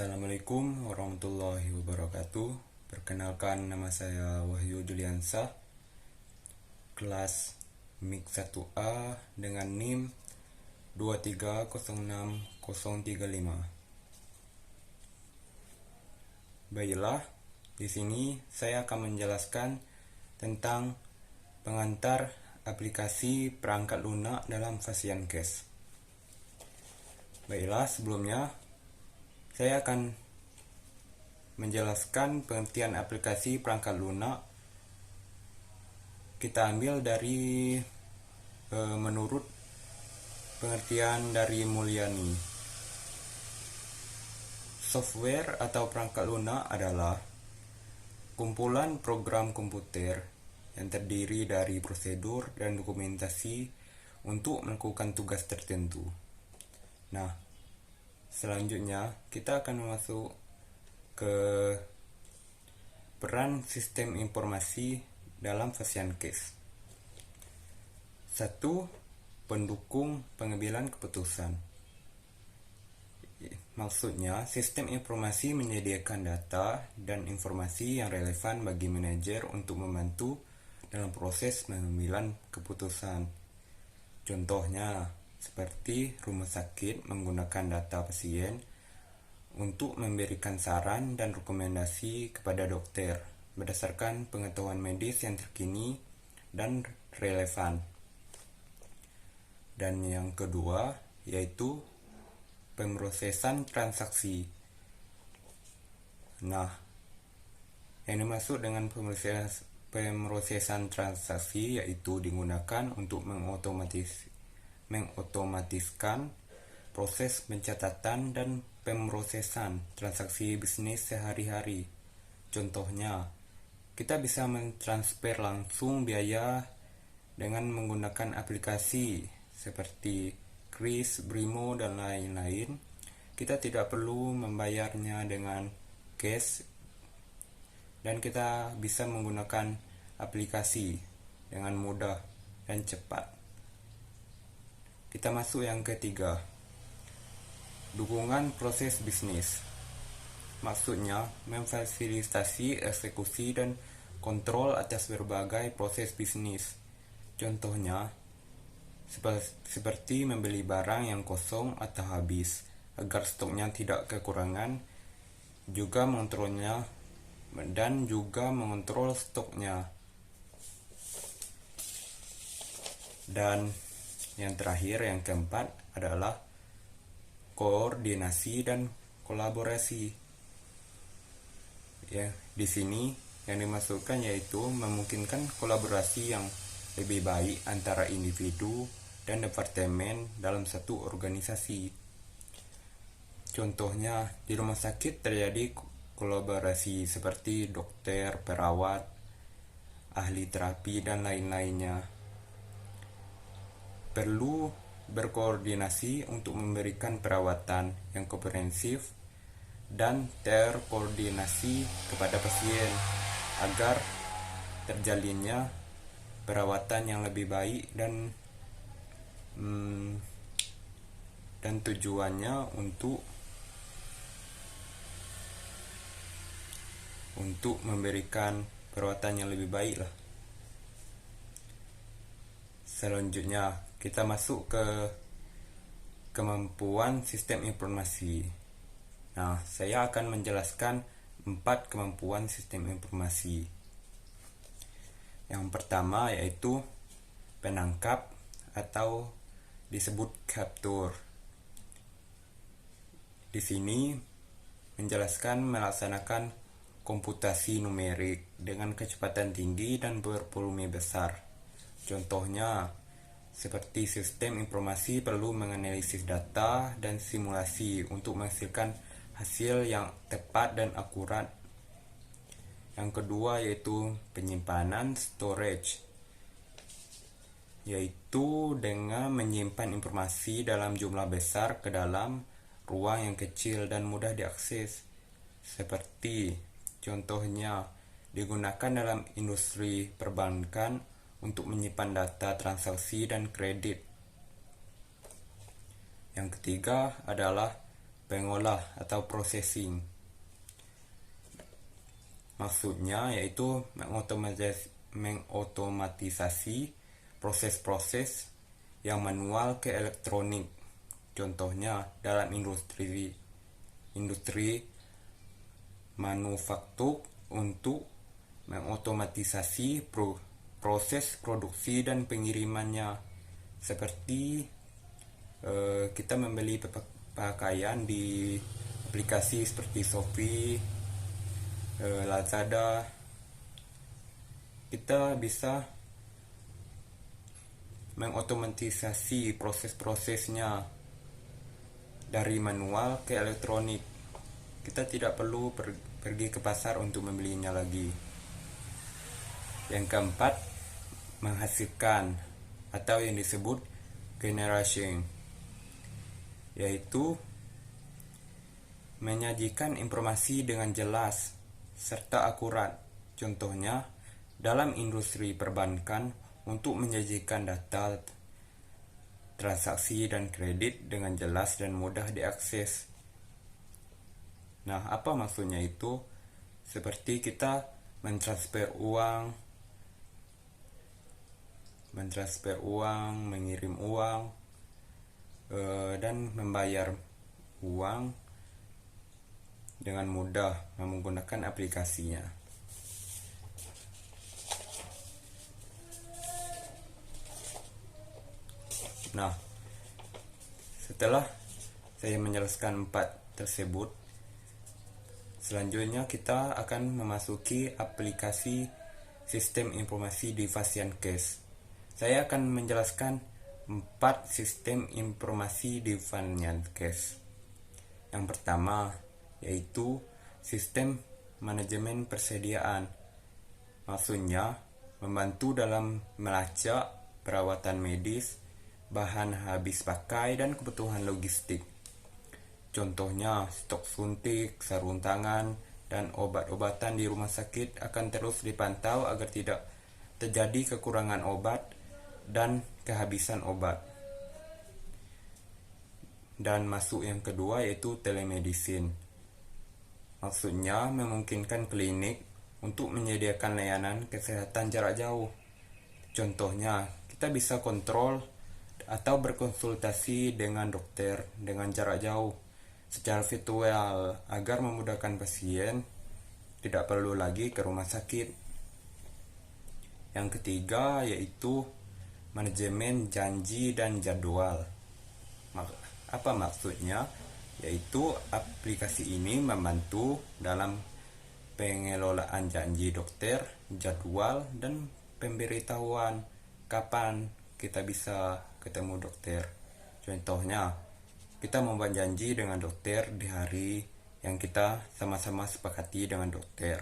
Assalamualaikum warahmatullahi wabarakatuh. Perkenalkan, nama saya Wahyu Juliansyah, kelas MIK 1A dengan NIM 2306035. Baiklah, di sini saya akan menjelaskan tentang pengantar aplikasi perangkat lunak dalam FasienCase. Baiklah, sebelumnya saya akan menjelaskan pengertian aplikasi perangkat lunak. Kita ambil dari menurut pengertian dari Mulyani. Software atau perangkat lunak adalah kumpulan program komputer yang terdiri dari prosedur dan dokumentasi untuk melakukan tugas tertentu. Nah, selanjutnya kita akan masuk ke peran sistem informasi dalam FasienCase. 1. Pendukung pengambilan keputusan. Maksudnya, sistem informasi menyediakan data dan informasi yang relevan bagi manajer untuk membantu dalam proses pengambilan keputusan. Contohnya, seperti rumah sakit menggunakan data pasien untuk memberikan saran dan rekomendasi kepada dokter berdasarkan pengetahuan medis yang terkini dan relevan. Dan yang kedua yaitu pemrosesan transaksi. Nah, yang dimaksud dengan pemrosesan transaksi yaitu digunakan untuk mengotomatiskan proses pencatatan dan pemrosesan transaksi bisnis sehari-hari. Contohnya, kita bisa mentransfer langsung biaya dengan menggunakan aplikasi seperti Kris, Brimo, dan lain-lain. Kita tidak perlu membayarnya dengan cash dan kita bisa menggunakan aplikasi dengan mudah dan cepat. Kita masuk yang ketiga, dukungan proses bisnis. Maksudnya, memfasilitasi eksekusi dan kontrol atas berbagai proses bisnis. Contohnya, seperti membeli barang yang kosong atau habis, agar stoknya tidak kekurangan, juga mengontrolnya dan juga mengontrol stoknya. Dan yang terakhir, yang keempat adalah koordinasi dan kolaborasi. Ya, di sini yang dimasukkan yaitu memungkinkan kolaborasi yang lebih baik antara individu dan departemen dalam satu organisasi. Contohnya, di rumah sakit terjadi kolaborasi seperti dokter, perawat, ahli terapi, dan lain-lainnya. Perlu berkoordinasi untuk memberikan perawatan yang komprehensif dan terkoordinasi kepada pasien agar terjalinnya perawatan yang lebih baik dan tujuannya untuk memberikan perawatan yang lebih baik lah. Selanjutnya kita masuk ke kemampuan sistem informasi. Nah, saya akan menjelaskan 4 kemampuan sistem informasi. Yang pertama yaitu penangkap atau disebut capture. Di sini menjelaskan melaksanakan komputasi numerik dengan kecepatan tinggi dan bervolume besar. Contohnya, seperti sistem informasi perlu menganalisis data dan simulasi untuk menghasilkan hasil yang tepat dan akurat. Yang kedua yaitu penyimpanan storage, yaitu dengan menyimpan informasi dalam jumlah besar ke dalam ruang yang kecil dan mudah diakses. Seperti contohnya digunakan dalam industri perbankan untuk menyimpan data transaksi dan kredit. Yang ketiga adalah pengolah atau processing. Maksudnya yaitu mengotomatisasi proses-proses yang manual ke elektronik. Contohnya dalam industri manufaktur untuk mengotomatisasi proses produksi dan pengirimannya, seperti kita membeli pakaian di aplikasi seperti Shopee, Lazada. Kita bisa mengotomatisasi proses-prosesnya dari manual ke elektronik. Kita tidak perlu pergi ke pasar untuk membelinya lagi. Yang keempat, menghasilkan atau yang disebut generation, yaitu menyajikan informasi dengan jelas serta akurat. Contohnya dalam industri perbankan untuk menyajikan data transaksi dan kredit dengan jelas dan mudah diakses. Nah, apa maksudnya itu? Seperti kita mentransfer uang, mengirim uang, dan membayar uang dengan mudah menggunakan aplikasinya. Nah, setelah saya menjelaskan 4 tersebut, selanjutnya kita akan memasuki aplikasi sistem informasi di Fasiankes. Saya akan menjelaskan 4 sistem informasi di Fasiankes. Yang pertama yaitu sistem manajemen persediaan. Maksudnya membantu dalam melacak perawatan medis, bahan habis pakai, dan kebutuhan logistik. Contohnya stok suntik, sarung tangan, dan obat-obatan di rumah sakit akan terus dipantau agar tidak terjadi kekurangan obat dan kehabisan obat. Dan masuk yang kedua yaitu telemedicine. Maksudnya memungkinkan klinik untuk menyediakan layanan kesehatan jarak jauh. Contohnya kita bisa kontrol atau berkonsultasi dengan dokter dengan jarak jauh secara virtual agar memudahkan pasien, tidak perlu lagi ke rumah sakit. Yang ketiga yaitu manajemen janji dan jadwal. Apa maksudnya? Yaitu aplikasi ini membantu dalam pengelolaan janji dokter, jadwal, dan pemberitahuan kapan kita bisa ketemu dokter. Contohnya, kita membuat janji dengan dokter di hari yang kita sama-sama sepakati dengan dokter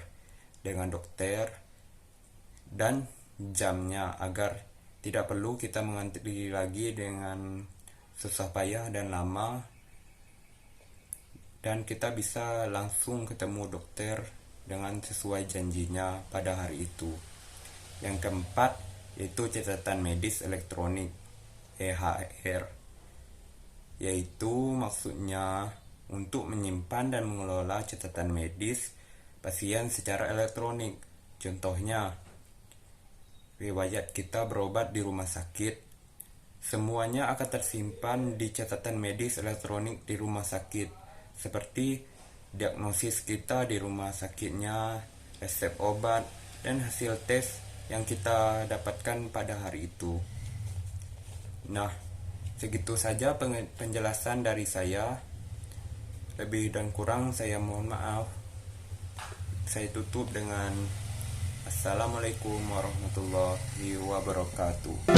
dan jamnya, agar tidak perlu kita mengantri lagi dengan susah payah dan lama, dan kita bisa langsung ketemu dokter dengan sesuai janjinya pada hari itu. Yang keempat yaitu catatan medis elektronik, EHR, yaitu maksudnya untuk menyimpan dan mengelola catatan medis pasien secara elektronik. Contohnya, riwayat kita berobat di rumah sakit, semuanya akan tersimpan di catatan medis elektronik di rumah sakit, seperti diagnosis kita di rumah sakitnya, resep obat, dan hasil tes yang kita dapatkan pada hari itu. Nah, segitu saja penjelasan dari saya. Lebih dan kurang saya mohon maaf. Saya tutup dengan Assalamualaikum warahmatullahi wabarakatuh.